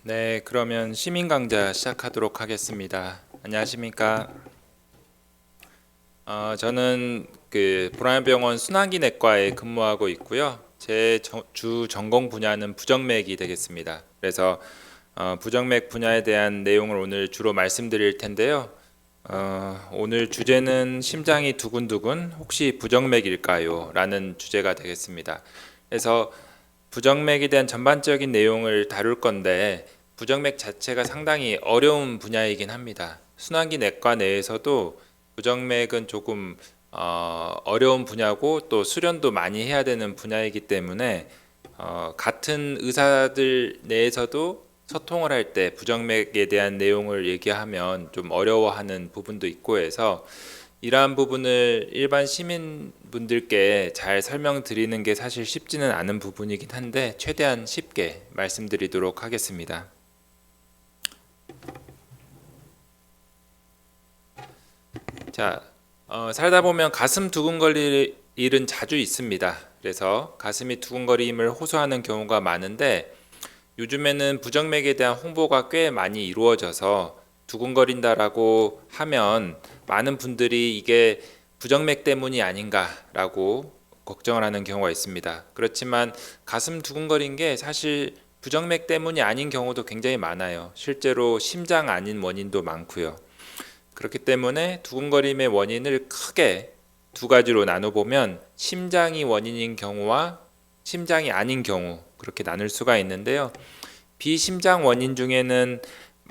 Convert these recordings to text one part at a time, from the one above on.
네, 그러면 시민 강좌 시작하도록 하겠습니다. 안녕하십니까? 저는 보라병원 순환기내과에 근무하고 있고요. 제 주 전공 분야는 부정맥이 되겠습니다. 그래서 부정맥 분야에 대한 내용을 오늘 주로 말씀드릴 텐데요. 오늘 주제는 심장이 두근두근 혹시 부정맥일까요? 라는 주제가 되겠습니다. 그래서 부정맥에 대한 전반적인 내용을 다룰 건데 부정맥 자체가 상당히 어려운 분야이긴 합니다. 순환기 내과 내에서도 부정맥은 조금 어려운 분야고 또 수련도 많이 해야 되는 분야이기 때문에 같은 의사들 내에서도 소통을 할 때 부정맥에 대한 내용을 얘기하면 좀 어려워하는 부분도 있고 해서 이러한 부분을 일반 시민분들께 잘 설명드리는 게 사실 쉽지는 않은 부분이긴 한데 최대한 쉽게 말씀드리도록 하겠습니다. 자, 살다 보면 가슴 두근거릴 일은 자주 있습니다. 그래서 가슴이 두근거림을 호소하는 경우가 많은데 요즘에는 부정맥에 대한 홍보가 꽤 많이 이루어져서 두근거린다라고 하면 많은 분들이 이게 부정맥 때문이 아닌가라고 걱정을 하는 경우가 있습니다. 그렇지만 가슴 두근거린 게 사실 부정맥 때문이 아닌 경우도 굉장히 많아요. 실제로 심장 아닌 원인도 많고요. 그렇기 때문에 두근거림의 원인을 크게 두 가지로 나눠보면 심장이 원인인 경우와 심장이 아닌 경우 그렇게 나눌 수가 있는데요. 비심장 원인 중에는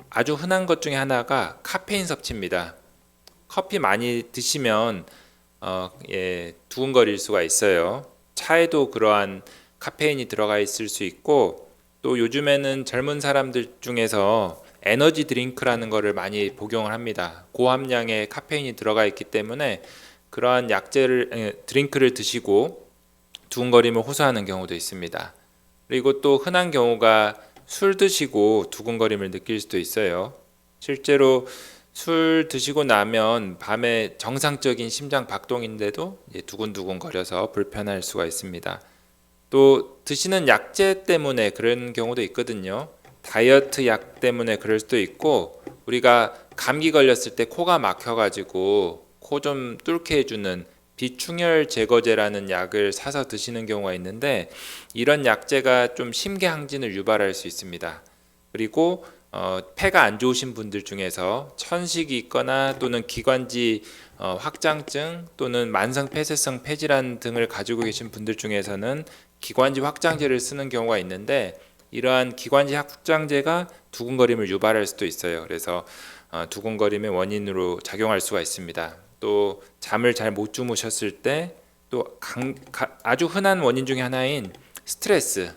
아주 흔한 것 중에 하나가 카페인 섭취입니다. 커피 많이 드시면 두근거릴 수가 있어요. 차에도 그러한 카페인이 들어가 있을 수 있고 또 요즘에는 젊은 사람들 중에서 에너지 드링크라는 것을 많이 복용을 합니다. 고함량의 카페인이 들어가 있기 때문에 그러한 드링크를 드시고 두근거림을 호소하는 경우도 있습니다. 그리고 또 흔한 경우가 술 드시고 두근거림을 느낄 수도 있어요. 실제로 술 드시고 나면 밤에 정상적인 심장 박동인데도 두근두근 거려서 불편할 수가 있습니다. 또 드시는 약제 때문에 그런 경우도 있거든요. 다이어트 약 때문에 그럴 수도 있고 우리가 감기 걸렸을 때 코가 막혀가지고 코 좀 뚫게 해주는 비충혈 제거제라는 약을 사서 드시는 경우가 있는데 이런 약제가 좀 심계항진을 유발할 수 있습니다. 그리고 폐가 안 좋으신 분들 중에서 천식이 있거나 또는 기관지 확장증 또는 만성 폐쇄성 폐질환 등을 가지고 계신 분들 중에서는 기관지 확장제를 쓰는 경우가 있는데 이러한 기관지 확장제가 두근거림을 유발할 수도 있어요. 그래서 두근거림의 원인으로 작용할 수가 있습니다. 또 잠을 잘 못 주무셨을 때 또 아주 흔한 원인 중에 하나인 스트레스,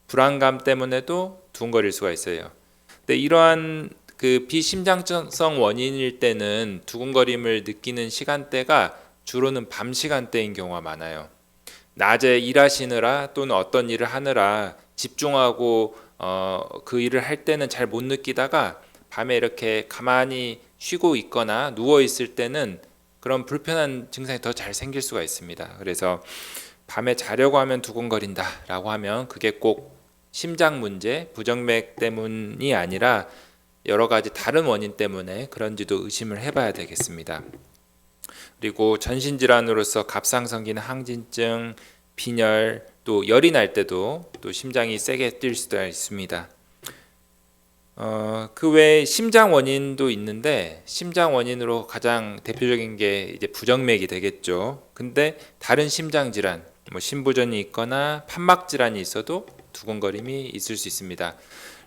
불안감 때문에도 두근거릴 수가 있어요. 근데 이러한 비심장성 원인일 때는 두근거림을 느끼는 시간대가 주로는 밤 시간대인 경우가 많아요. 낮에 일하시느라 또는 어떤 일을 하느라 집중하고 그 일을 할 때는 잘 못 느끼다가 밤에 이렇게 가만히 쉬고 있거나 누워 있을 때는 그런 불편한 증상이 더 잘 생길 수가 있습니다. 그래서 밤에 자려고 하면 두근거린다라고 하면 그게 꼭 심장 문제, 부정맥 때문이 아니라 여러 가지 다른 원인 때문에 그런지도 의심을 해봐야 되겠습니다. 그리고 전신질환으로서 갑상선기능 항진증, 빈혈, 또 열이 날 때도 또 심장이 세게 뛸 수도 있습니다. 그 외에 심장 원인도 있는데 심장 원인으로 가장 대표적인 게 이제 부정맥이 되겠죠. 근데 다른 심장 질환, 뭐 심부전이 있거나 판막 질환이 있어도 두근거림이 있을 수 있습니다.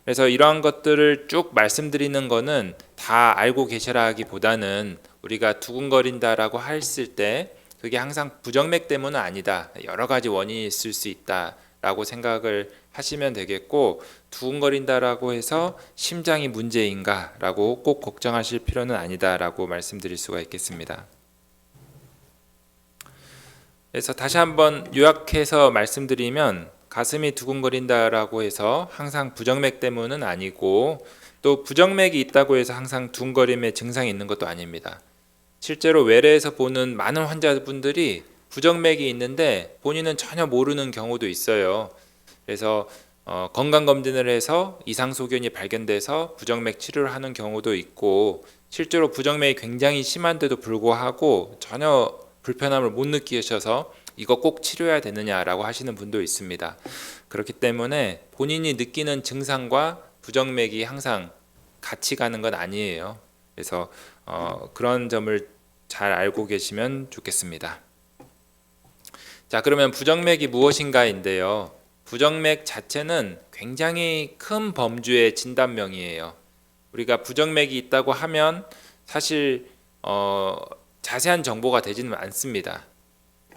그래서 이러한 것들을 쭉 말씀드리는 거는 다 알고 계시라기보다는 우리가 두근거린다라고 했을 때 그게 항상 부정맥 때문은 아니다. 여러 가지 원인이 있을 수 있다라고 생각을 하시면 되겠고 두근거린다라고 해서 심장이 문제인가라고 꼭 걱정하실 필요는 아니다라고 말씀드릴 수가 있겠습니다. 그래서 다시 한번 요약해서 말씀드리면 가슴이 두근거린다라고 해서 항상 부정맥 때문은 아니고 또 부정맥이 있다고 해서 항상 두근거림의 증상이 있는 것도 아닙니다. 실제로 외래에서 보는 많은 환자분들이 부정맥이 있는데 본인은 전혀 모르는 경우도 있어요. 그래서 건강검진을 해서 이상소견이 발견돼서 부정맥 치료를 하는 경우도 있고, 실제로 부정맥이 굉장히 심한데도 불구하고 전혀 불편함을 못 느끼셔서 이거 꼭 치료해야 되느냐라고 하시는 분도 있습니다. 그렇기 때문에 본인이 느끼는 증상과 부정맥이 항상 같이 가는 건 아니에요. 그래서 그런 점을 잘 알고 계시면 좋겠습니다. 자, 그러면 부정맥이 무엇인가인데요. 부정맥 자체는 굉장히 큰 범주의 진단명이에요. 우리가 부정맥이 있다고 하면 사실 자세한 정보가 되지는 않습니다.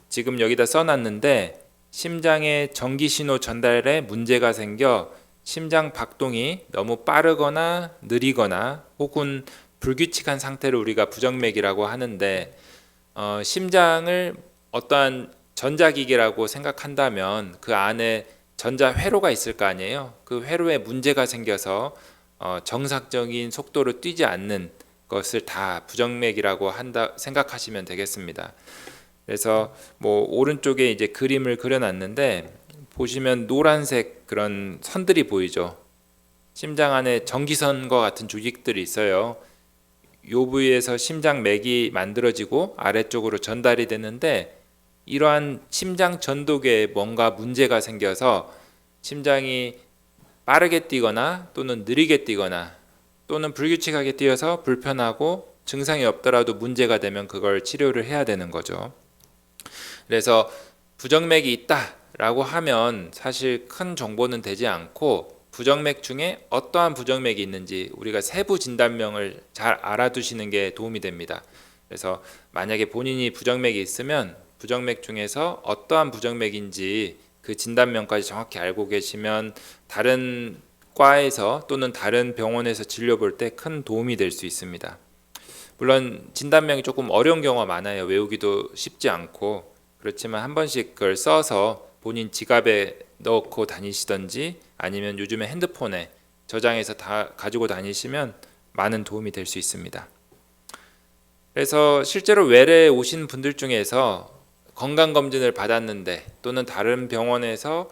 지금 여기다 써놨는데 심장의 전기신호 전달에 문제가 생겨 심장 박동이 너무 빠르거나 느리거나 혹은 불규칙한 상태를 우리가 부정맥이라고 하는데, 심장을 어떠한 전자기기라고 생각한다면 그 안에 전자회로가 있을 거 아니에요. 그 회로에 문제가 생겨서 정상적인 속도로 뛰지 않는 것을 다 부정맥이라고 한다 생각하시면 되겠습니다. 그래서 뭐 오른쪽에 이제 그림을 그려놨는데 보시면 노란색 그런 선들이 보이죠. 심장 안에 전기선과 같은 조직들이 있어요. 요 부위에서 심장맥이 만들어지고 아래쪽으로 전달이 되는데, 이러한 심장 전도계에 뭔가 문제가 생겨서 심장이 빠르게 뛰거나 또는 느리게 뛰거나 또는 불규칙하게 뛰어서 불편하고 증상이 없더라도 문제가 되면 그걸 치료를 해야 되는 거죠. 그래서 부정맥이 있다라고 하면 사실 큰 정보는 되지 않고, 부정맥 중에 어떠한 부정맥이 있는지 우리가 세부 진단명을 잘 알아두시는 게 도움이 됩니다. 그래서 만약에 본인이 부정맥이 있으면 부정맥 중에서 어떠한 부정맥인지 그 진단명까지 정확히 알고 계시면 다른 과에서 또는 다른 병원에서 진료 볼 때 큰 도움이 될 수 있습니다. 물론 진단명이 조금 어려운 경우가 많아요. 외우기도 쉽지 않고. 그렇지만 한 번씩 그걸 써서 본인 지갑에 넣고 다니시던지 아니면 요즘에 핸드폰에 저장해서 다 가지고 다니시면 많은 도움이 될 수 있습니다. 그래서 실제로 외래에 오신 분들 중에서 건강검진을 받았는데 또는 다른 병원에서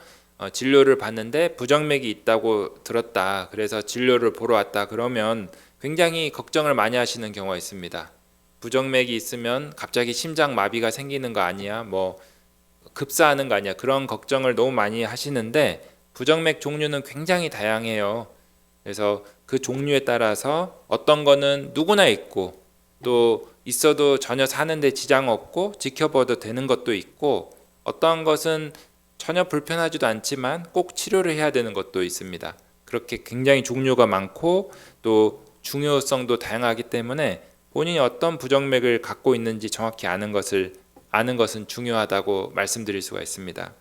진료를 받는데 부정맥이 있다고 들었다, 그래서 진료를 보러 왔다 그러면 굉장히 걱정을 많이 하시는 경우가 있습니다. 부정맥이 있으면 갑자기 심장 마비가 생기는 거 아니야, 뭐 급사하는 거 아니야, 그런 걱정을 너무 많이 하시는데 부정맥 종류는 굉장히 다양해요. 그래서 그 종류에 따라서 어떤 거는 누구나 있고 또 있어도 전혀 사는데 지장 없고 지켜봐도 되는 것도 있고, 어떤 것은 전혀 불편하지도 않지만 꼭 치료를 해야 되는 것도 있습니다. 그렇게 굉장히 종류가 많고 또 중요성도 다양하기 때문에 본인이 어떤 부정맥을 갖고 있는지 정확히 아는 것은 중요하다고 말씀드릴 수가 있습니다.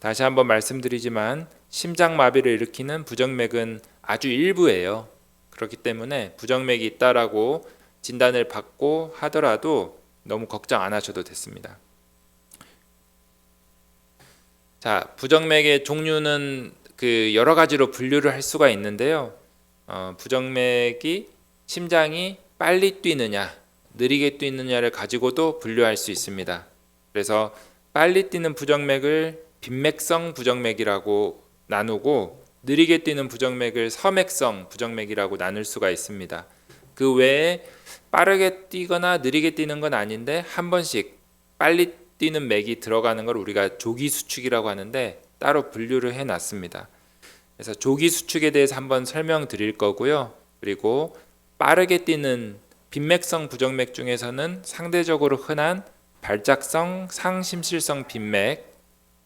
다시 한번 말씀드리지만 심장마비를 일으키는 부정맥은 아주 일부예요. 그렇기 때문에 부정맥이 있다라고 진단을 받고 하더라도 너무 걱정 안 하셔도 됐습니다. 자, 부정맥의 종류는 그 여러 가지로 분류를 할 수가 있는데요. 부정맥이 심장이 빨리 뛰느냐, 느리게 뛰느냐를 가지고도 분류할 수 있습니다. 그래서 빨리 뛰는 부정맥을 빈맥성 부정맥이라고 나누고, 느리게 뛰는 부정맥을 서맥성 부정맥이라고 나눌 수가 있습니다. 그 외에 빠르게 뛰거나 느리게 뛰는 건 아닌데 한 번씩 빨리 뛰는 맥이 들어가는 걸 우리가 조기 수축이라고 하는데 따로 분류를 해놨습니다. 그래서 조기 수축에 대해서 한번 설명드릴 거고요. 그리고 빠르게 뛰는 빈맥성 부정맥 중에서는 상대적으로 흔한 발작성 상심실성 빈맥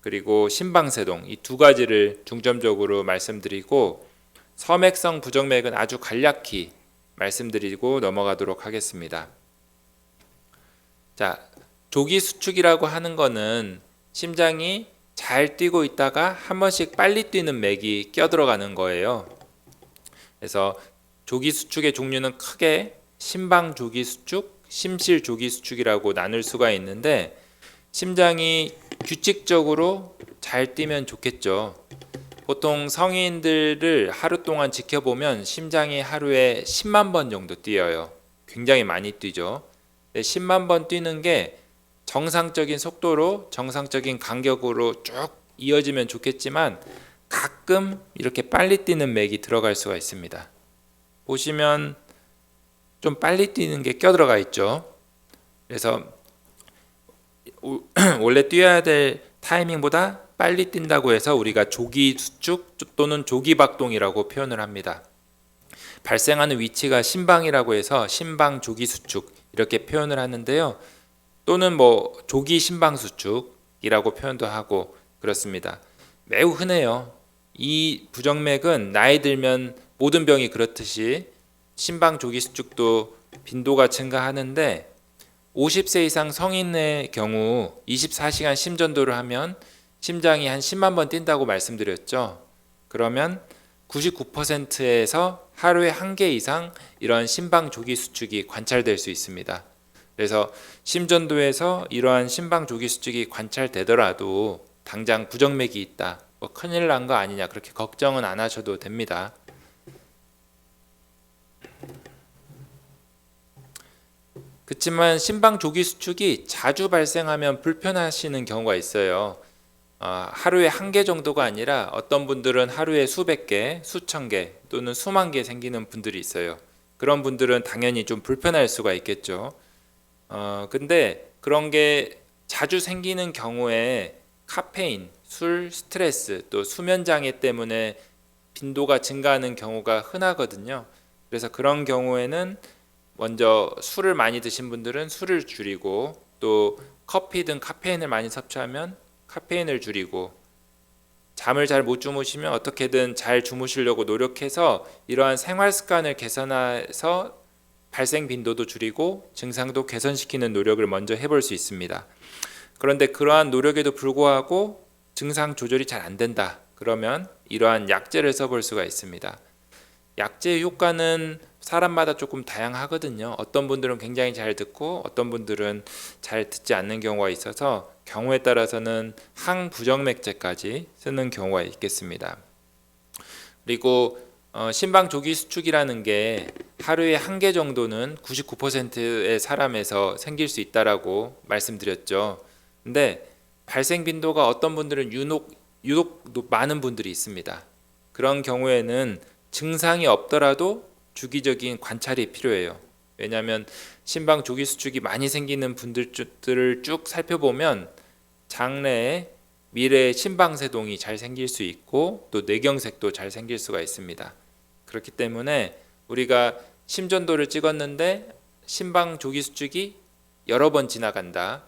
그리고 심방세동, 이 두 가지를 중점적으로 말씀드리고, 서맥성 부정맥은 아주 간략히 말씀드리고 넘어가도록 하겠습니다. 자, 조기 수축이라고 하는 거는 심장이 잘 뛰고 있다가 한 번씩 빨리 뛰는 맥이 껴들어가는 거예요. 그래서 조기 수축의 종류는 크게 심방 조기 수축, 심실 조기 수축이라고 나눌 수가 있는데, 심장이 규칙적으로 잘 뛰면 좋겠죠. 보통 성인들을 하루 동안 지켜보면 심장이 하루에 10만 번 정도 뛰어요. 굉장히 많이 뛰죠. 10만 번 뛰는 게 정상적인 속도로 정상적인 간격으로 쭉 이어지면 좋겠지만 가끔 이렇게 빨리 뛰는 맥이 들어갈 수가 있습니다. 보시면 좀 빨리 뛰는 게 껴들어가 있죠. 그래서 원래 뛰어야 될 타이밍보다 빨리 뛴다고 해서 우리가 조기 수축 또는 조기 박동이라고 표현을 합니다. 발생하는 위치가 심방이라고 해서 심방 조기 수축 이렇게 표현을 하는데요. 또는 뭐 조기 심방 수축이라고 표현도 하고 그렇습니다. 매우 흔해요. 이 부정맥은 나이 들면 모든 병이 그렇듯이 심방 조기 수축도 빈도가 증가하는데 50세 이상 성인의 경우 24시간 심전도를 하면 심장이 한 10만 번 뛴다고 말씀드렸죠. 그러면 99%에서 하루에 한 개 이상 이러한 심방 조기 수축이 관찰될 수 있습니다. 그래서 심전도에서 이러한 심방 조기 수축이 관찰되더라도 당장 부정맥이 있다, 뭐 큰일 난 거 아니냐 그렇게 걱정은 안 하셔도 됩니다. 그렇지만 심방 조기 수축이 자주 발생하면 불편하시는 경우가 있어요. 하루에 한 개 정도가 아니라 어떤 분들은 하루에 수백 개, 수천 개 또는 수만 개 생기는 분들이 있어요. 그런 분들은 당연히 좀 불편할 수가 있겠죠. 근데 그런 게 자주 생기는 경우에 카페인, 술, 스트레스 또 수면 장애 때문에 빈도가 증가하는 경우가 흔하거든요. 그래서 그런 경우에는 먼저 술을 많이 드신 분들은 술을 줄이고 또 커피 등 카페인을 많이 섭취하면 카페인을 줄이고 잠을 잘 못 주무시면 어떻게든 잘 주무시려고 노력해서 이러한 생활 습관을 개선해서 발생 빈도도 줄이고 증상도 개선시키는 노력을 먼저 해볼 수 있습니다. 그런데 그러한 노력에도 불구하고 증상 조절이 잘 안 된다. 그러면 이러한 약제를 써볼 수가 있습니다. 약제의 효과는 사람마다 조금 다양하거든요. 어떤 분들은 굉장히 잘 듣고 어떤 분들은 잘 듣지 않는 경우가 있어서 경우에 따라서는 항부정맥제까지 쓰는 경우가 있겠습니다. 그리고 심방 조기 수축이라는 게 하루에 한 개 정도는 99%의 사람에서 생길 수 있다라고 말씀드렸죠. 근데 발생 빈도가 어떤 분들은 유독 많은 분들이 있습니다. 그런 경우에는 증상이 없더라도 주기적인 관찰이 필요해요. 왜냐하면 심방 조기 수축이 많이 생기는 분들을 쭉 살펴보면 장내에 미래의 심방세동이 잘 생길 수 있고 또 뇌경색도 잘 생길 수가 있습니다. 그렇기 때문에 우리가 심전도를 찍었는데 심방 조기 수축이 여러 번 지나간다.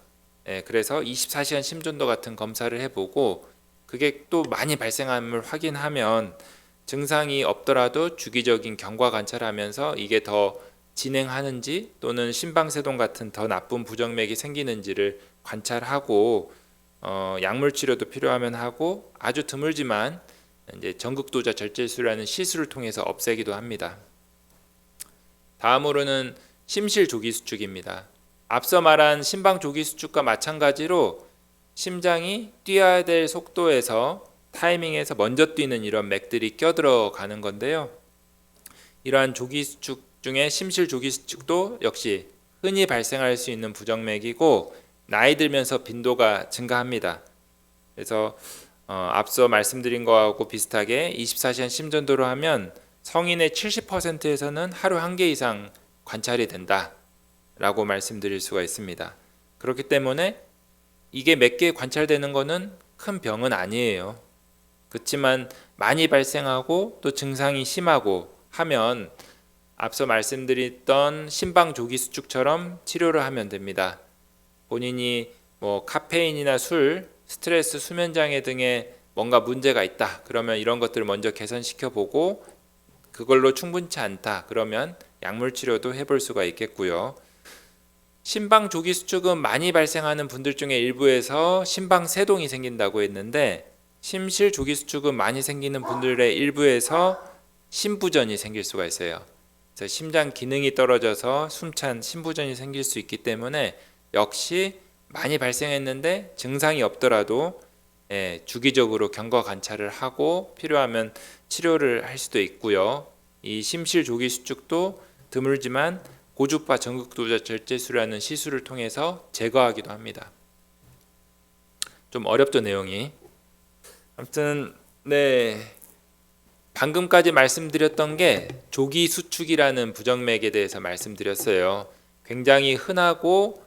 그래서 24시간 심전도 같은 검사를 해보고 그게 또 많이 발생함을 확인하면 증상이 없더라도 주기적인 경과 관찰하면서 이게 더 진행하는지 또는 심방세동 같은 더 나쁜 부정맥이 생기는지를 관찰하고 약물 치료도 필요하면 하고 아주 드물지만 이제 전극도자 절제술이라는 시술을 통해서 없애기도 합니다. 다음으로는 심실 조기 수축입니다. 앞서 말한 심방 조기 수축과 마찬가지로 심장이 뛰어야 될 속도에서 타이밍에서 먼저 뛰는 이런 맥들이 껴들어가는 건데요. 이러한 조기 수축 중에 심실 조기 수축도 역시 흔히 발생할 수 있는 부정맥이고 나이 들면서 빈도가 증가합니다. 그래서 앞서 말씀드린 거하고 비슷하게 24시간 심전도로 하면 성인의 70%에서는 하루 한 개 이상 관찰이 된다라고 말씀드릴 수가 있습니다. 그렇기 때문에 이게 몇 개 관찰되는 거는 큰 병은 아니에요. 그렇지만 많이 발생하고 또 증상이 심하고 하면 앞서 말씀드렸던 심방 조기 수축처럼 치료를 하면 됩니다. 본인이 뭐 카페인이나 술, 스트레스, 수면 장애 등에 뭔가 문제가 있다. 그러면 이런 것들을 먼저 개선시켜 보고 그걸로 충분치 않다. 그러면 약물 치료도 해볼 수가 있겠고요. 심방 조기 수축은 많이 발생하는 분들 중에 일부에서 심방 세동이 생긴다고 했는데 심실 조기 수축은 많이 생기는 분들의 일부에서 심부전이 생길 수가 있어요. 그래서 심장 기능이 떨어져서 숨찬 심부전이 생길 수 있기 때문에 역시 많이 발생했는데 증상이 없더라도 주기적으로 경과 관찰을 하고 필요하면 치료를 할 수도 있고요. 이 심실 조기 수축도 드물지만 고주파 전극도자 절제술이라는 시술을 통해서 제거하기도 합니다. 좀 어렵죠, 내용이. 아무튼 네, 방금까지 말씀드렸던 게 조기 수축이라는 부정맥에 대해서 말씀드렸어요. 굉장히 흔하고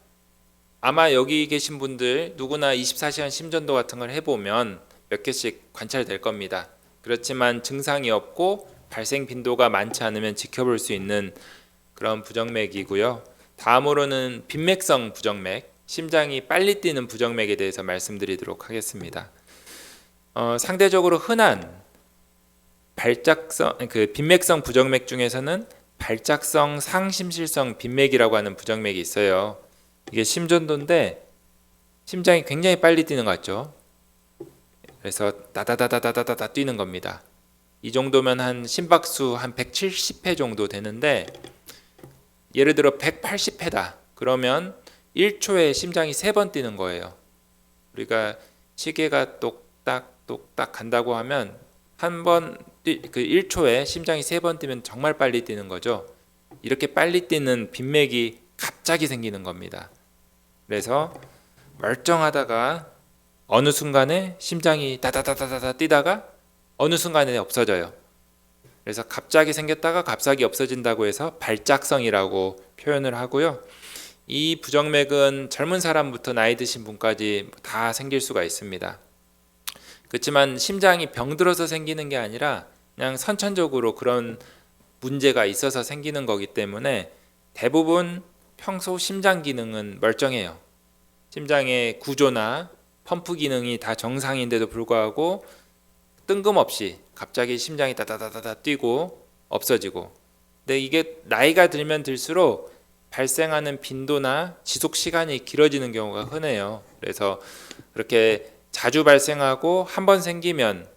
아마 여기 계신 분들 누구나 24시간 심전도 같은 걸 해보면 몇 개씩 관찰될 겁니다. 그렇지만 증상이 없고 발생 빈도가 많지 않으면 지켜볼 수 있는 그런 부정맥이고요. 다음으로는 빈맥성 부정맥, 심장이 빨리 뛰는 부정맥에 대해서 말씀드리도록 하겠습니다. 상대적으로 흔한 발작성 빈맥성 부정맥 중에서는 발작성 상심실성 빈맥이라고 하는 부정맥이 있어요. 이게 심전도인데 심장이 굉장히 빨리 뛰는 것 같죠. 그래서 다다다다다다다 뛰는 겁니다. 이 정도면 한 심박수 한 170회 정도 되는데 예를 들어 180회다. 그러면 1초에 심장이 3번 뛰는 거예요. 우리가 시계가 똑딱 간다고 하면 그 1초에 심장이 3번 뛰면 정말 빨리 뛰는 거죠. 이렇게 빨리 뛰는 빈맥이 갑자기 생기는 겁니다. 그래서 멀쩡하다가 어느 순간에 심장이 다다다다다 뛰다가 어느 순간에 없어져요. 그래서 갑자기 생겼다가 갑자기 없어진다고 해서 발작성이라고 표현을 하고요. 이 부정맥은 젊은 사람부터 나이 드신 분까지 다 생길 수가 있습니다. 그렇지만 심장이 병들어서 생기는 게 아니라 그냥 선천적으로 그런 문제가 있어서 생기는 거기 때문에 대부분 평소 심장 기능은 멀쩡해요. 심장의 구조나 펌프 기능이 다 정상인데도 불구하고 뜬금없이 갑자기 심장이 다다다다다 뛰고 없어지고. 근데 이게 나이가 들면 들수록 발생하는 빈도나 지속 시간이 길어지는 경우가 흔해요. 그래서 그렇게 자주 발생하고 한 번 생기면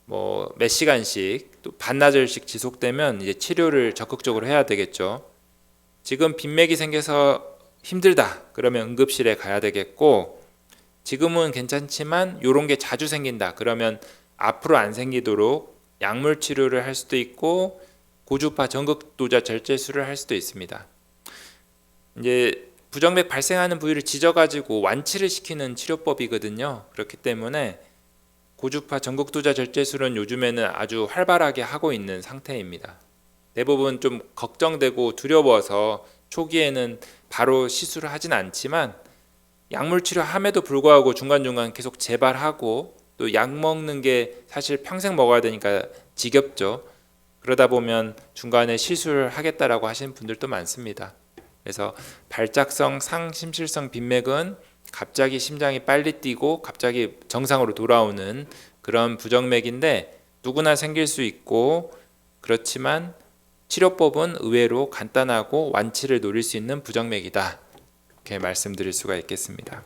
뭐 몇 시간씩 또 반나절씩 지속되면 이제 치료를 적극적으로 해야 되겠죠. 지금 빈맥이 생겨서 힘들다 그러면 응급실에 가야 되겠고, 지금은 괜찮지만 이런 게 자주 생긴다 그러면 앞으로 안 생기도록 약물 치료를 할 수도 있고 고주파 전극도자 절제술을 할 수도 있습니다. 이제 부정맥 발생하는 부위를 지져가지고 완치를 시키는 치료법이거든요. 그렇기 때문에 고주파 전극도자 절제술은 요즘에는 아주 활발하게 하고 있는 상태입니다. 대부분 좀 걱정되고 두려워서 초기에는 바로 시술을 하진 않지만 약물 치료함에도 불구하고 중간중간 계속 재발하고 또 약 먹는 게 사실 평생 먹어야 되니까 지겹죠. 그러다 보면 중간에 시술을 하겠다라고 하시는 분들도 많습니다. 그래서 발작성 상심실성 빈맥은 갑자기 심장이 빨리 뛰고 갑자기 정상으로 돌아오는 그런 부정맥인데 누구나 생길 수 있고, 그렇지만 치료법은 의외로 간단하고 완치를 노릴 수 있는 부정맥이다. 이렇게 말씀드릴 수가 있겠습니다.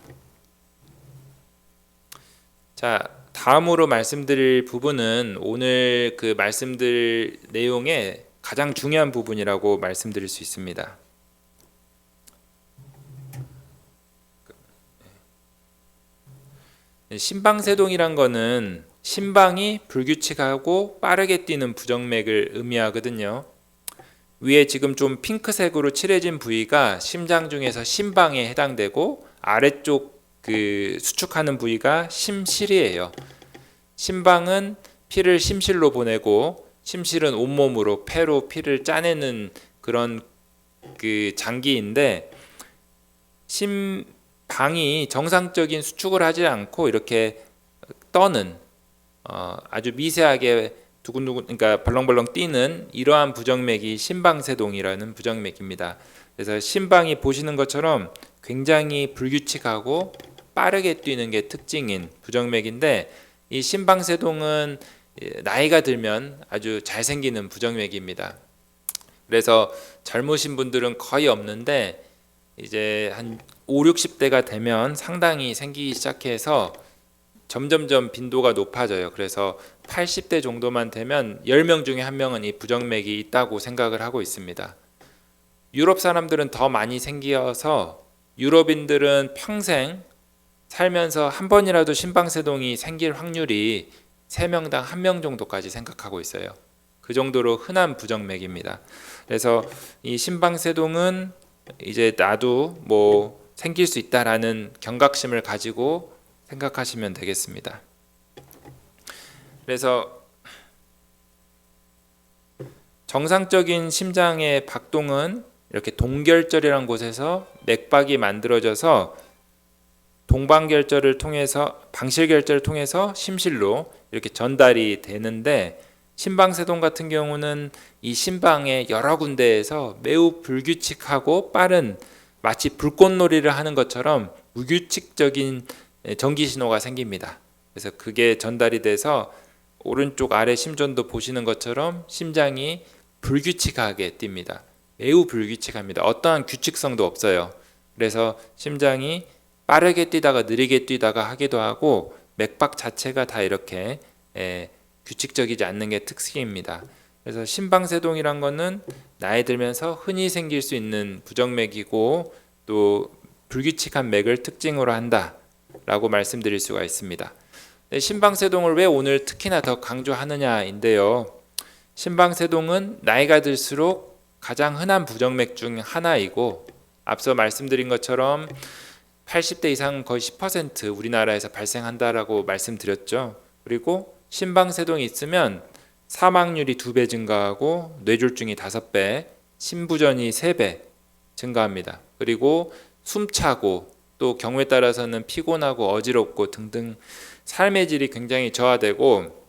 자, 다음으로 말씀드릴 부분은 오늘 그 말씀드릴 내용의 가장 중요한 부분이라고 말씀드릴 수 있습니다. 심방세동이란 거는 심방이 불규칙하고 빠르게 뛰는 부정맥을 의미하거든요. 위에 지금 좀 핑크색으로 칠해진 부위가 심장 중에서 심방에 해당되고 아래쪽 그 수축하는 부위가 심실이에요. 심방은 피를 심실로 보내고 심실은 온몸으로 폐로 피를 짜내는 그런 그 장기인데, 심방이 정상적인 수축을 하지 않고 이렇게 떠는 아주 미세하게 두근두근 그러니까 벌렁벌렁 뛰는 이러한 부정맥이 심방세동이라는 부정맥입니다. 그래서 심방이 보시는 것처럼 굉장히 불규칙하고 빠르게 뛰는 게 특징인 부정맥인데, 이 심방세동은 나이가 들면 아주 잘 생기는 부정맥입니다. 그래서 젊으신 분들은 거의 없는데 이제 한 5, 60대가 되면 상당히 생기기 시작해서 점점점 빈도가 높아져요. 그래서 80대 정도만 되면 10명 중에 1명은 이 부정맥이 있다고 생각을 하고 있습니다. 유럽 사람들은 더 많이 생겨서 유럽인들은 평생 살면서 한 번이라도 심방세동이 생길 확률이 3명당 1명 정도까지 생각하고 있어요. 그 정도로 흔한 부정맥입니다. 그래서 이 심방세동은 이제 나도 뭐 생길 수 있다라는 경각심을 가지고 생각하시면 되겠습니다. 그래서 정상적인 심장의 박동은 이렇게 동결절이라는 곳에서 맥박이 만들어져서 동방결절을 통해서 방실결절을 통해서 심실로 이렇게 전달이 되는데, 심방세동 같은 경우는 이 심방의 여러 군데에서 매우 불규칙하고 빠른, 마치 불꽃놀이를 하는 것처럼 무규칙적인 전기 신호가 생깁니다. 그래서 그게 전달이 돼서 오른쪽 아래 심전도 보시는 것처럼 심장이 불규칙하게 뜁니다. 매우 불규칙합니다. 어떠한 규칙성도 없어요. 그래서 심장이 빠르게 뛰다가 느리게 뛰다가 하기도 하고, 맥박 자체가 다 이렇게 규칙적이지 않는 게 특징입니다. 그래서 심방세동이란 거는 나이 들면서 흔히 생길 수 있는 부정맥이고 또 불규칙한 맥을 특징으로 한다라고 말씀드릴 수가 있습니다. 심방세동을 왜 오늘 특히나 더 강조하느냐인데요. 심방세동은 나이가 들수록 가장 흔한 부정맥 중 하나이고, 앞서 말씀드린 것처럼 80대 이상 거의 10% 우리나라에서 발생한다라고 말씀드렸죠. 그리고 심방세동이 있으면 사망률이 2배 증가하고 뇌졸중이 5배, 심부전이 3배 증가합니다. 그리고 숨차고 또 경우에 따라서는 피곤하고 어지럽고 등등 삶의 질이 굉장히 저하되고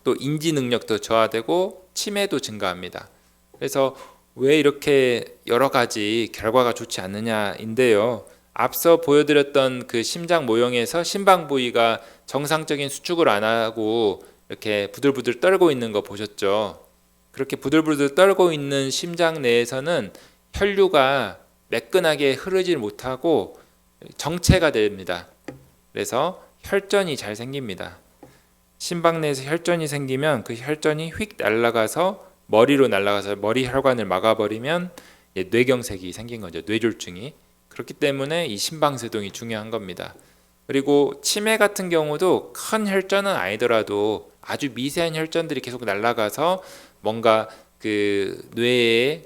또 인지 능력도 저하되고 치매도 증가합니다. 그래서 왜 이렇게 여러 가지 결과가 좋지 않느냐인데요. 앞서 보여드렸던 그 심장 모형에서 심방 부위가 정상적인 수축을 안 하고 이렇게 부들부들 떨고 있는 거 보셨죠? 그렇게 부들부들 떨고 있는 심장 내에서는 혈류가 매끈하게 흐르질 못하고 정체가 됩니다. 그래서 혈전이 잘 생깁니다. 심방 내에서 혈전이 생기면 그 혈전이 휙 날아가서 머리로 날아가서 머리 혈관을 막아버리면 뇌경색이 생긴 거죠. 뇌졸중이. 그렇기 때문에 이 심방세동이 중요한 겁니다. 그리고 치매 같은 경우도 큰 혈전은 아니더라도 아주 미세한 혈전들이 계속 날아가서 뭔가 그 뇌에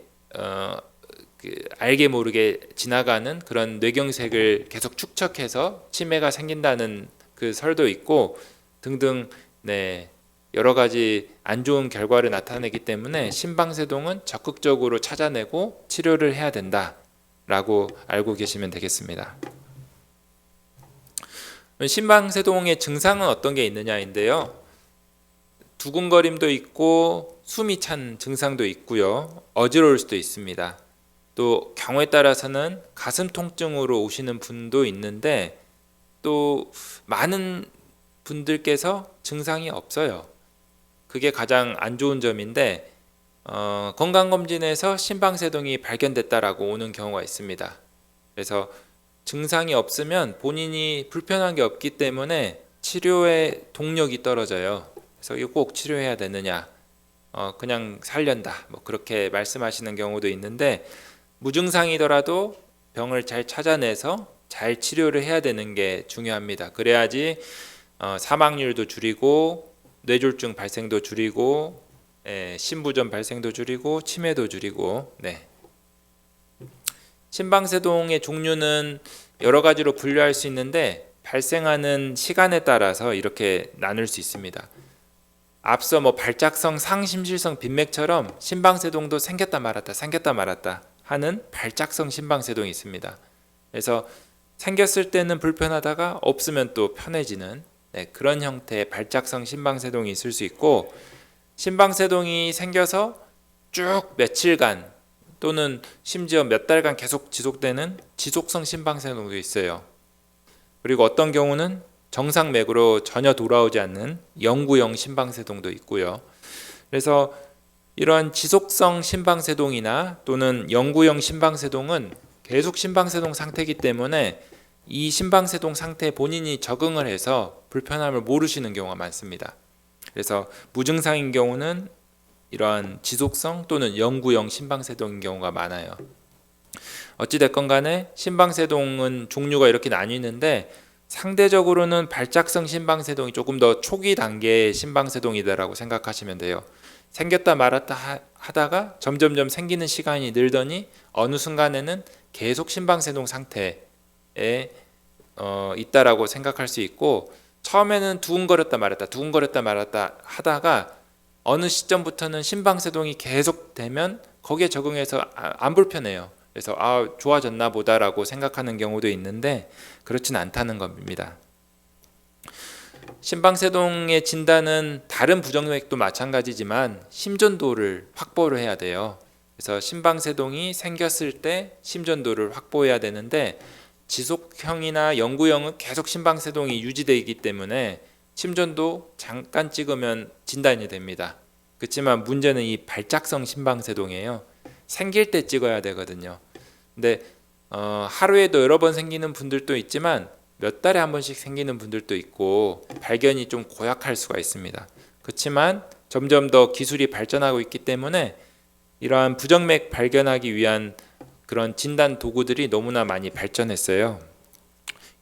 그 알게 모르게 지나가는 그런 뇌경색을 계속 축적해서 치매가 생긴다는 그 설도 있고 등등, 여러 가지 안 좋은 결과를 나타내기 때문에 심방세동은 적극적으로 찾아내고 치료를 해야 된다라고 알고 계시면 되겠습니다. 심방세동의 증상은 어떤 게 있느냐인데요. 두근거림도 있고 숨이 찬 증상도 있고요. 어지러울 수도 있습니다. 또 경우에 따라서는 가슴 통증으로 오시는 분도 있는데 또 많은 분들께서 증상이 없어요. 그게 가장 안 좋은 점인데 건강검진에서 심방세동이 발견됐다라고 오는 경우가 있습니다. 그래서 증상이 없으면 본인이 불편한 게 없기 때문에 치료의 동력이 떨어져요. 그래서 이거 꼭 치료해야 되느냐, 그냥 살련다, 뭐 그렇게 말씀하시는 경우도 있는데 무증상이더라도 병을 잘 찾아내서 잘 치료를 해야 되는 게 중요합니다. 그래야지 사망률도 줄이고 뇌졸중 발생도 줄이고 심부전 발생도 줄이고 치매도 줄이고. 심방세동의 종류는 여러 가지로 분류할 수 있는데 발생하는 시간에 따라서 이렇게 나눌 수 있습니다. 앞서 발작성 상심실성 빈맥처럼 심방세동도 생겼다 말았다 하는 발작성 심방세동이 있습니다. 그래서 생겼을 때는 불편하다가 없으면 또 편해지는 그런 형태의 발작성 심방세동이 있을 수 있고, 심방세동이 생겨서 쭉 며칠간 또는 심지어 몇 달간 계속 지속되는 지속성 심방세동도 있어요. 그리고 어떤 경우는 정상맥으로 전혀 돌아오지 않는 영구형 심방세동도 있고요. 그래서 이러한 지속성 심방세동이나 또는 영구형 심방세동은 계속 심방세동 상태이기 때문에 이 심방세동 상태에 본인이 적응을 해서 불편함을 모르시는 경우가 많습니다. 그래서 무증상인 경우는 이러한 지속성 또는 영구형 심방세동인 경우가 많아요. 어찌됐건 간에 심방세동은 종류가 이렇게 나뉘는데 상대적으로는 발작성 심방세동이 조금 더 초기 단계의 심방세동이다라고 생각하시면 돼요. 생겼다 말았다 하다가 점점점 생기는 시간이 늘더니 어느 순간에는 계속 심방세동 상태에 있다라고 생각할 수 있고, 처음에는 두근거렸다 말았다 하다가 어느 시점부터는 심방세동이 계속 되면 거기에 적응해서 안 불편해요. 그래서 좋아졌나 보다라고 생각하는 경우도 있는데 그렇진 않다는 겁니다. 심방세동의 진단은 다른 부정맥도 마찬가지지만 심전도를 확보를 해야 돼요. 그래서 심방세동이 생겼을 때 심전도를 확보해야 되는데 지속형이나 영구형은 계속 심방세동이 유지되기 때문에 심전도 잠깐 찍으면 진단이 됩니다. 그렇지만 문제는 이 발작성 심방세동이에요. 생길 때 찍어야 되거든요. 근데 하루에도 여러 번 생기는 분들도 있지만 몇 달에 한 번씩 생기는 분들도 있고 발견이 좀 고약할 수가 있습니다. 그렇지만 점점 더 기술이 발전하고 있기 때문에 이러한 부정맥 발견하기 위한 그런 진단 도구들이 너무나 많이 발전했어요.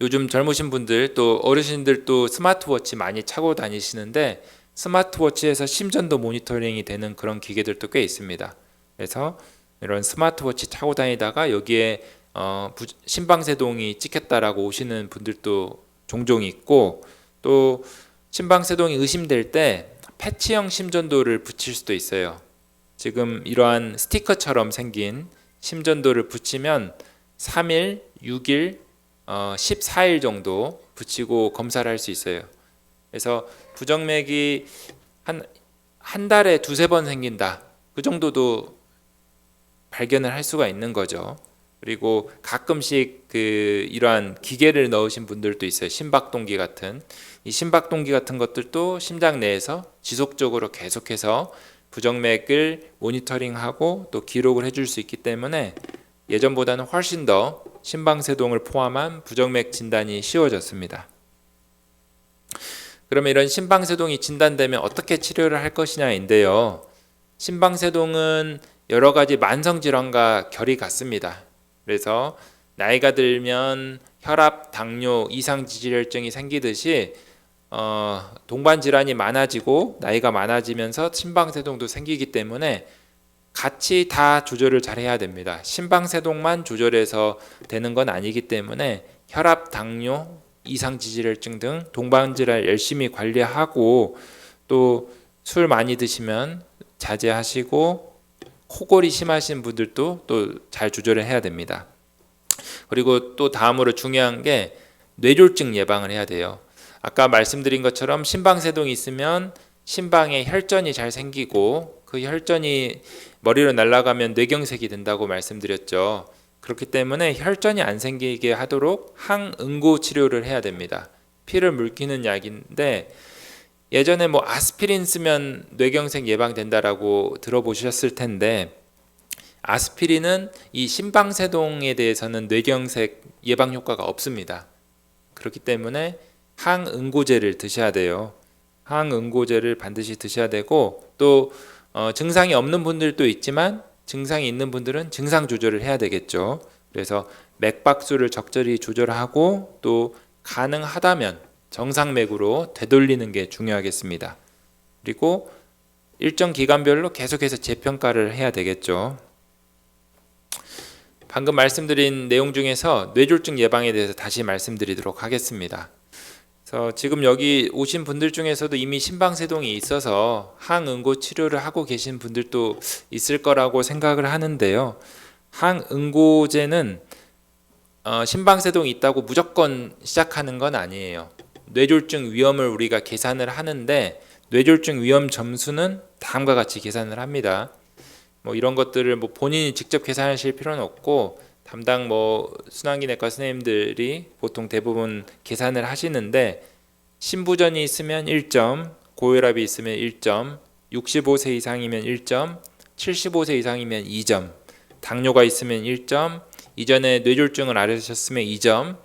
요즘 젊으신 분들 또 어르신들도 스마트워치 많이 차고 다니시는데 스마트워치에서 심전도 모니터링이 되는 그런 기계들도 꽤 있습니다. 그래서 이런 스마트워치 차고 다니다가 여기에 심방세동이 찍혔다라고 오시는 분들도 종종 있고 또 심방세동이 의심될 때 패치형 심전도를 붙일 수도 있어요. 지금 이러한 스티커처럼 생긴 심전도를 붙이면 3일, 6일, 14일 정도 붙이고 검사를 할 수 있어요. 그래서 부정맥이 한 달에 두세 번 생긴다. 그 정도도 발견을 할 수가 있는 거죠. 그리고 가끔씩 이러한 기계를 넣으신 분들도 있어요. 심박동기 같은. 이 심박동기 같은 것들도 심장 내에서 지속적으로 계속해서 부정맥을 모니터링하고 또 기록을 해줄 수 있기 때문에 예전보다는 훨씬 더 심방세동을 포함한 부정맥 진단이 쉬워졌습니다. 그러면 이런 심방세동이 진단되면 어떻게 치료를 할 것이냐인데요. 심방세동은 여러 가지 만성질환과 결이 같습니다. 그래서 나이가 들면 혈압, 당뇨, 이상지질혈증이 생기듯이 동반 질환이 많아지고 나이가 많아지면서 심방세동도 생기기 때문에 같이 다 조절을 잘 해야 됩니다. 심방세동만 조절해서 되는 건 아니기 때문에 혈압, 당뇨, 이상지질혈증 등 동반 질환 열심히 관리하고 또 술 많이 드시면 자제하시고 코골이 심하신 분들도 또 잘 조절을 해야 됩니다. 그리고 또 다음으로 중요한 게 뇌졸중 예방을 해야 돼요. 아까 말씀드린 것처럼 심방세동이 있으면 심방에 혈전이 잘 생기고 그 혈전이 머리로 날아가면 뇌경색이 된다고 말씀드렸죠. 그렇기 때문에 혈전이 안 생기게 하도록 항응고 치료를 해야 됩니다. 피를 물기는 약인데 예전에 아스피린 쓰면 뇌경색 예방된다라고 들어보셨을 텐데 아스피린은 이 심방세동에 대해서는 뇌경색 예방 효과가 없습니다. 그렇기 때문에 항응고제를 드셔야 돼요. 항응고제를 반드시 드셔야 되고 또 증상이 없는 분들도 있지만 증상이 있는 분들은 증상 조절을 해야 되겠죠. 그래서 맥박수를 적절히 조절하고 또 가능하다면 정상맥으로 되돌리는 게 중요하겠습니다. 그리고 일정 기간별로 계속해서 재평가를 해야 되겠죠. 방금 말씀드린 내용 중에서 뇌졸중 예방에 대해서 다시 말씀드리도록 하겠습니다. 그래서 지금 여기 오신 분들 중에서도 이미 심방세동이 있어서 항응고 치료를 하고 계신 분들도 있을 거라고 생각을 하는데요. 항응고제는 심방세동이 있다고 무조건 시작하는 건 아니에요. 뇌졸중 위험을 우리가 계산을 하는데 뇌졸중 위험 점수는 다음과 같이 계산을 합니다. 이런 것들을 본인이 직접 계산하실 필요는 없고 담당 순환기내과 선생님들이 보통 대부분 계산을 하시는데 심부전이 있으면 1점, 고혈압이 있으면 1점, 65세 이상이면 1점, 75세 이상이면 2점, 당뇨가 있으면 1점, 이전에 뇌졸중을 앓으셨으면 2점,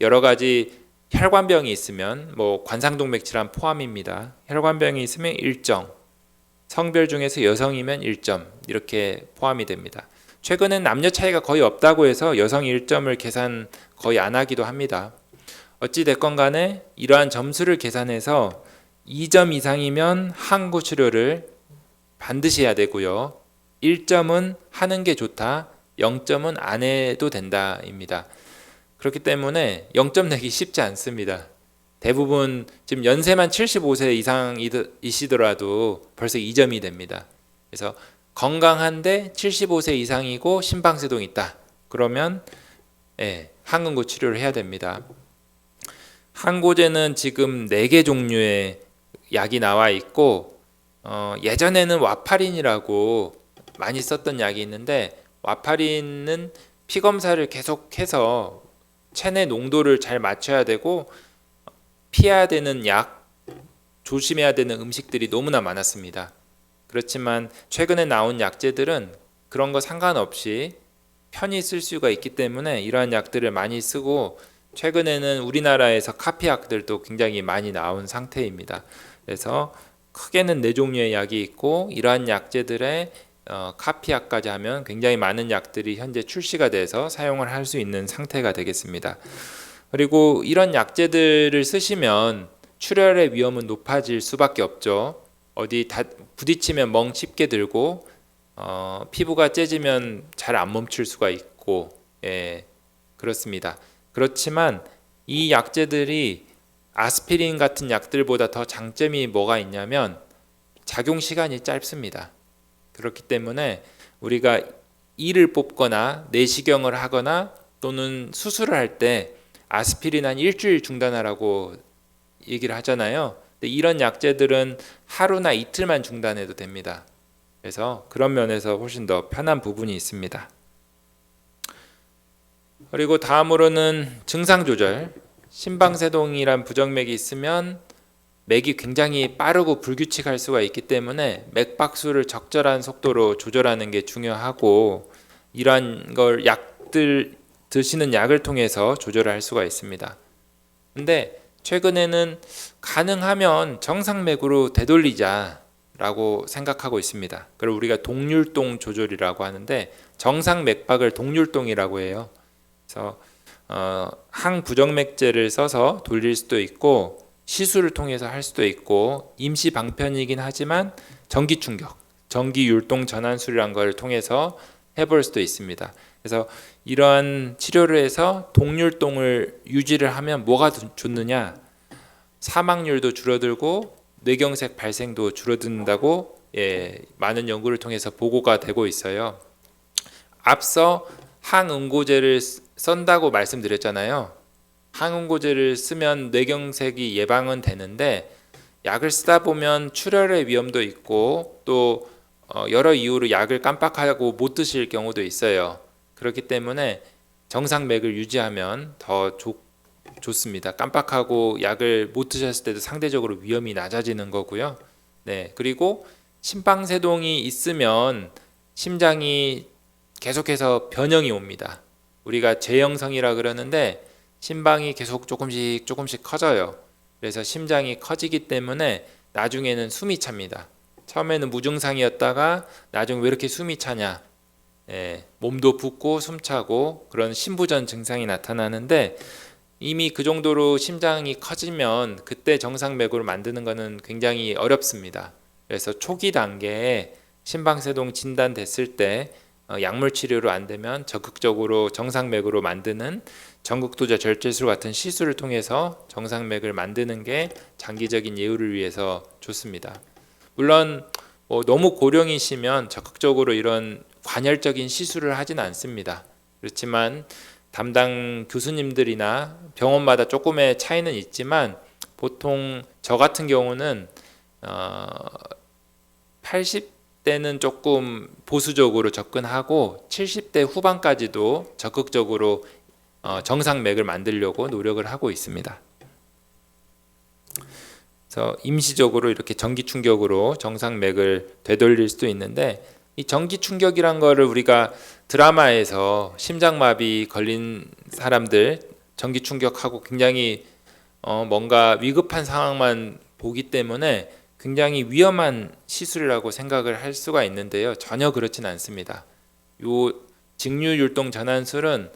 여러 가지 혈관병이 있으면 관상동맥 질환 포함입니다. 혈관병이 있으면 1점, 성별 중에서 여성이면 1점 이렇게 포함이 됩니다. 최근엔 남녀 차이가 거의 없다고 해서 여성 1점을 계산 거의 안 하기도 합니다. 어찌 됐건 간에 이러한 점수를 계산해서 2점 이상이면 항고 치료를 반드시 해야 되고요. 1점은 하는 게 좋다. 0점은 안 해도 된다입니다. 그렇기 때문에 0점 내기 쉽지 않습니다. 대부분 지금 연세만 75세 이상이시더라도 벌써 2점이 됩니다. 그래서 건강한데 75세 이상이고 심방세동이 있다. 그러면 항응고 치료를 해야 됩니다. 항고제는 지금 4개 종류의 약이 나와 있고 예전에는 와파린이라고 많이 썼던 약이 있는데, 와파린은 피 검사를 계속해서 체내 농도를 잘 맞춰야 되고 피해야 되는 약, 조심해야 되는 음식들이 너무나 많았습니다. 그렇지만 최근에 나온 약제들은 그런 거 상관없이 편히 쓸 수가 있기 때문에 이러한 약들을 많이 쓰고, 최근에는 우리나라에서 카피약들도 굉장히 많이 나온 상태입니다. 그래서 크게는 4종류의 약이 있고, 이러한 약제들의 카피약까지 하면 굉장히 많은 약들이 현재 출시가 돼서 사용을 할 수 있는 상태가 되겠습니다. 그리고 이런 약제들을 쓰시면 출혈의 위험은 높아질 수밖에 없죠. 어디 부딪히면 멍 쉽게 들고 피부가 째지면 잘 안 멈출 수가 있고, 그렇습니다. 그렇지만 이 약제들이 아스피린 같은 약들보다 더 장점이 뭐가 있냐면 작용 시간이 짧습니다. 그렇기 때문에 우리가 이를 뽑거나 내시경을 하거나 또는 수술을 할 때 아스피린 한 일주일 중단하라고 얘기를 하잖아요. 근데 이런 약제들은 하루나 이틀만 중단해도 됩니다. 그래서 그런 면에서 훨씬 더 편한 부분이 있습니다. 그리고 다음으로는 증상 조절. 심방세동이란 부정맥이 있으면 맥이 굉장히 빠르고 불규칙할 수가 있기 때문에 맥박수를 적절한 속도로 조절하는 게 중요하고, 이러한 걸 약들 드시는 약을 통해서 조절을 할 수가 있습니다. 근데 최근에는 가능하면 정상맥으로 되돌리자라고 생각하고 있습니다. 그걸 우리가 동률동 조절이라고 하는데, 정상 맥박을 동률동이라고 해요. 그래서 항부정맥제를 써서 돌릴 수도 있고, 시술을 통해서 할 수도 있고, 임시 방편이긴 하지만 전기 충격, 전기 율동 전환술이란 걸 통해서 해볼 수도 있습니다. 그래서 이러한 치료를 해서 동률동을 유지를 하면 뭐가 좋느냐? 사망률도 줄어들고 뇌경색 발생도 줄어든다고 많은 연구를 통해서 보고가 되고 있어요. 앞서 항응고제를 쓴다고 말씀드렸잖아요. 항응고제를 쓰면 뇌경색이 예방은 되는데, 약을 쓰다 보면 출혈의 위험도 있고 또 여러 이유로 약을 깜빡하고 못 드실 경우도 있어요. 그렇기 때문에 정상맥을 유지하면 더 좋습니다. 깜빡하고 약을 못 드셨을 때도 상대적으로 위험이 낮아지는 거고요. 그리고 심방세동이 있으면 심장이 계속해서 변형이 옵니다. 우리가 제형성이라 그러는데 심방이 계속 조금씩 커져요. 그래서 심장이 커지기 때문에 나중에는 숨이 찹니다. 처음에는 무증상이었다가 나중에 왜 이렇게 숨이 차냐, 몸도 붓고 숨차고 그런 심부전 증상이 나타나는데, 이미 그 정도로 심장이 커지면 그때 정상맥으로 만드는 것은 굉장히 어렵습니다. 그래서 초기 단계에 심방세동 진단됐을 때 약물 치료로 안 되면 적극적으로 정상맥으로 만드는 전극도자 절제술 같은 시술을 통해서 정상맥을 만드는 게 장기적인 예후를 위해서 좋습니다. 물론 너무 고령이시면 적극적으로 이런 관열적인 시술을 하진 않습니다. 그렇지만 담당 교수님들이나 병원마다 조금의 차이는 있지만, 보통 저 같은 경우는 80대는 조금 보수적으로 접근하고 70대 후반까지도 적극적으로 정상맥을 만들려고 노력을 하고 있습니다. 그래서 임시적으로 이렇게 전기 충격으로 정상맥을 되돌릴 수도 있는데, 이 전기 충격이란 거를 우리가 드라마에서 심장마비 걸린 사람들 전기 충격하고 굉장히 뭔가 위급한 상황만 보기 때문에 굉장히 위험한 시술이라고 생각을 할 수가 있는데요. 전혀 그렇진 않습니다. 요 직류율동 전환술은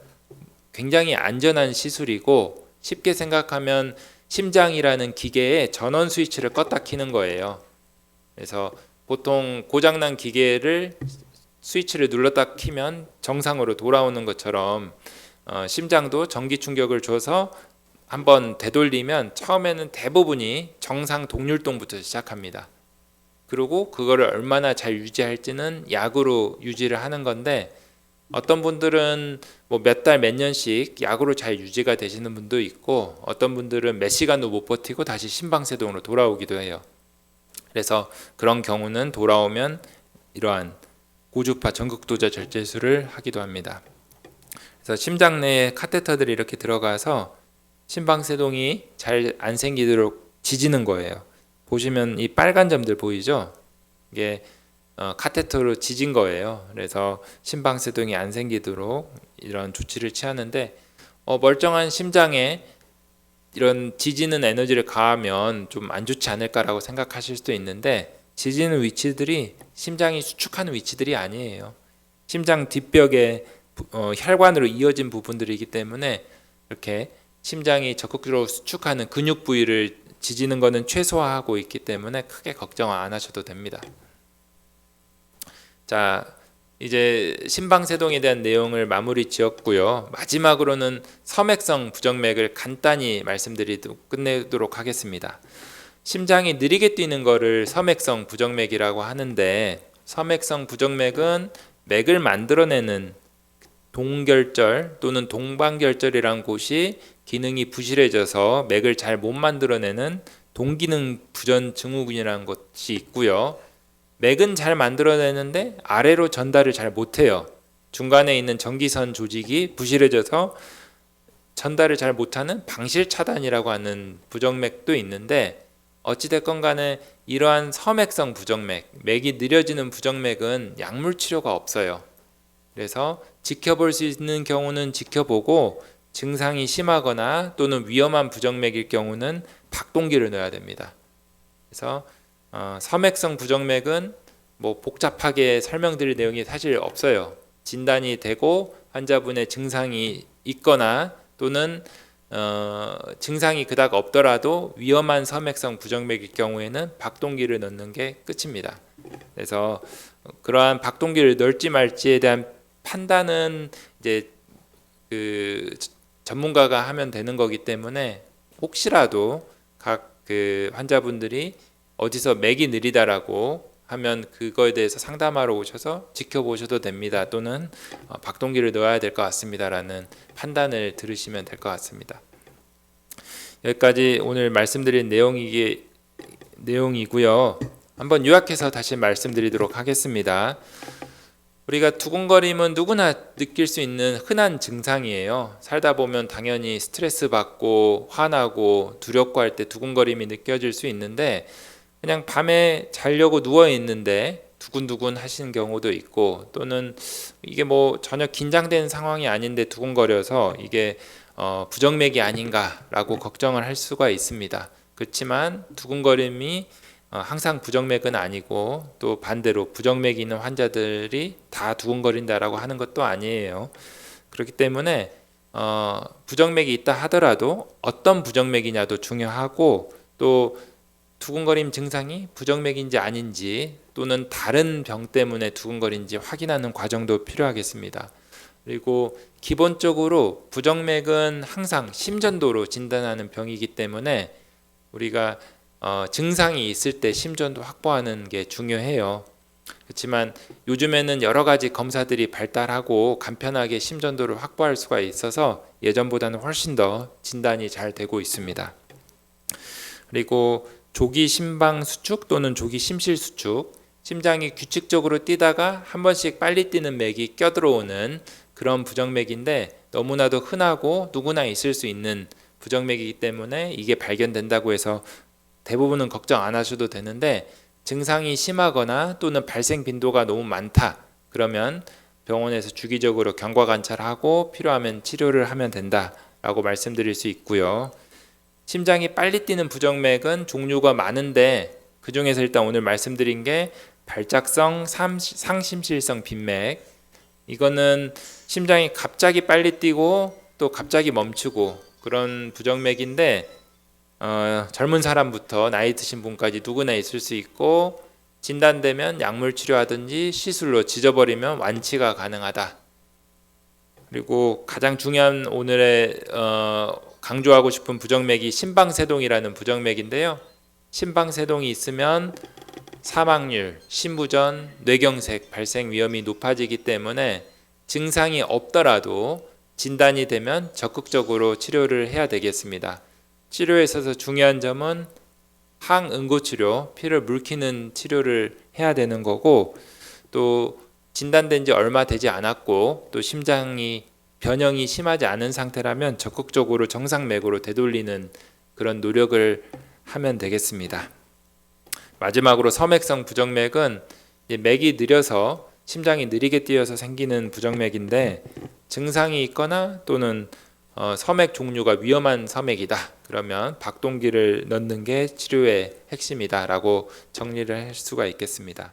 굉장히 안전한 시술이고, 쉽게 생각하면 심장이라는 기계에 전원 스위치를 껐다 켜는 거예요. 그래서 보통 고장난 기계를 스위치를 눌렀다 켜면 정상으로 돌아오는 것처럼 심장도 전기 충격을 줘서 한번 되돌리면 처음에는 대부분이 정상 동율동부터 시작합니다. 그리고 그거를 얼마나 잘 유지할지는 약으로 유지를 하는 건데, 어떤 분들은 뭐 몇 달, 몇 년씩 약으로 잘 유지가 되시는 분도 있고, 어떤 분들은 몇 시간도 못 버티고 다시 심방세동으로 돌아오기도 해요. 그래서 그런 경우는 돌아오면 이러한 고주파 전극도자 절제술을 하기도 합니다. 그래서 심장 내에 카테터들이 이렇게 들어가서 심방세동이 잘 안 생기도록 지지는 거예요. 보시면 이 빨간 점들 보이죠? 이게 카테터로 지진 거예요. 그래서 심방세동이 안 생기도록 이런 조치를 취하는데, 멀쩡한 심장에 이런 지지는 에너지를 가하면 좀 안 좋지 않을까라고 생각하실 수도 있는데, 지지는 위치들이 심장이 수축하는 위치들이 아니에요. 심장 뒷벽에 혈관으로 이어진 부분들이기 때문에 이렇게 심장이 적극적으로 수축하는 근육 부위를 지지는 것은 최소화하고 있기 때문에 크게 걱정 안 하셔도 됩니다. 자, 이제 심방세동에 대한 내용을 마무리 지었고요. 마지막으로는 섬액성 부정맥을 간단히 말씀드리도록 끝내도록 하겠습니다. 심장이 느리게 뛰는 거를 섬액성 부정맥이라고 하는데, 섬액성 부정맥은 맥을 만들어내는 동결절 또는 동방결절이란 곳이 기능이 부실해져서 맥을 잘 못 만들어내는 동기능 부전 증후군이라는 것이 있고요. 맥은 잘 만들어내는데 아래로 전달을 잘 못해요. 중간에 있는 전기선 조직이 부실해져서 전달을 잘 못하는 방실차단이라고 하는 부정맥도 있는데, 어찌됐건 간에 이러한 섬액성 부정맥, 맥이 느려지는 부정맥은 약물 치료가 없어요. 그래서 지켜볼 수 있는 경우는 지켜보고, 증상이 심하거나 또는 위험한 부정맥일 경우는 박동기를 넣어야 됩니다. 그래서 섬액성 부정맥은 뭐 복잡하게 설명드릴 내용이 사실 없어요. 진단이 되고 환자분의 증상이 있거나 또는 증상이 그닥 없더라도 위험한 섬액성 부정맥일 경우에는 박동기를 넣는 게 끝입니다. 그래서 그러한 박동기를 넣을지 말지에 대한 판단은 이제 그 전문가가 하면 되는 거기 때문에, 혹시라도 각 그 환자분들이 어디서 맥이 느리다라고 하면 그거에 대해서 상담하러 오셔서 지켜보셔도 됩니다. 또는 박동기를 넣어야 될 것 같습니다라는 판단을 들으시면 될 것 같습니다. 여기까지 오늘 말씀드린 내용이고요. 한번 요약해서 다시 말씀드리도록 하겠습니다. 우리가 두근거림은 누구나 느낄 수 있는 흔한 증상이에요. 살다 보면 당연히 스트레스 받고 화나고 두렵고 할 때 두근거림이 느껴질 수 있는데, 그냥 밤에 자려고 누워 있는데 두근두근 하시는 경우도 있고, 또는 이게 뭐 전혀 긴장된 상황이 아닌데 두근거려서 이게 부정맥이 아닌가라고 걱정을 할 수가 있습니다. 그렇지만 두근거림이 항상 부정맥은 아니고, 또 반대로 부정맥이 있는 환자들이 다 두근거린다라고 하는 것도 아니에요. 그렇기 때문에 부정맥이 있다 하더라도 어떤 부정맥이냐도 중요하고, 또 두근거림 증상이 부정맥인지 아닌지 또는 다른 병 때문에 두근거린지 확인하는 과정도 필요하겠습니다. 그리고 기본적으로 부정맥은 항상 심전도로 진단하는 병이기 때문에 우리가 증상이 있을 때 심전도 확보하는 게 중요해요. 그렇지만 요즘에는 여러 가지 검사들이 발달하고 간편하게 심전도를 확보할 수가 있어서 예전보다는 훨씬 더 진단이 잘 되고 있습니다. 그리고 조기 심방 수축 또는 조기 심실 수축, 심장이 규칙적으로 뛰다가 한 번씩 빨리 뛰는 맥이 껴들어오는 그런 부정맥인데, 너무나도 흔하고 누구나 있을 수 있는 부정맥이기 때문에 이게 발견된다고 해서 대부분은 걱정 안 하셔도 되는데, 증상이 심하거나 또는 발생 빈도가 너무 많다 그러면 병원에서 주기적으로 경과 관찰하고 필요하면 치료를 하면 된다라고 말씀드릴 수 있고요. 심장이 빨리 뛰는 부정맥은 종류가 많은데, 그 중에서 일단 오늘 말씀드린 게 발작성 상심실성 빈맥, 이거는 심장이 갑자기 빨리 뛰고 또 갑자기 멈추고 그런 부정맥인데, 젊은 사람부터 나이 드신 분까지 누구나 있을 수 있고, 진단되면 약물 치료하든지 시술로 지져버리면 완치가 가능하다. 그리고 가장 중요한 오늘의 강조하고 싶은 부정맥이 심방세동이라는 부정맥인데요. 심방세동이 있으면 사망률, 심부전, 뇌경색 발생 위험이 높아지기 때문에 증상이 없더라도 진단이 되면 적극적으로 치료를 해야 되겠습니다. 치료에 있어서 중요한 점은 항응고치료, 피를 물키는 치료를 해야 되는 거고, 또 진단된 지 얼마 되지 않았고 또 심장이 변형이 심하지 않은 상태라면 적극적으로 정상맥으로 되돌리는 그런 노력을 하면 되겠습니다. 마지막으로 섬액성 부정맥은 맥이 느려서 심장이 느리게 뛰어서 생기는 부정맥인데, 증상이 있거나 또는 섬액 종류가 위험한 섬액이다 그러면 박동기를 넣는 게 치료의 핵심이다 라고 정리를 할 수가 있겠습니다.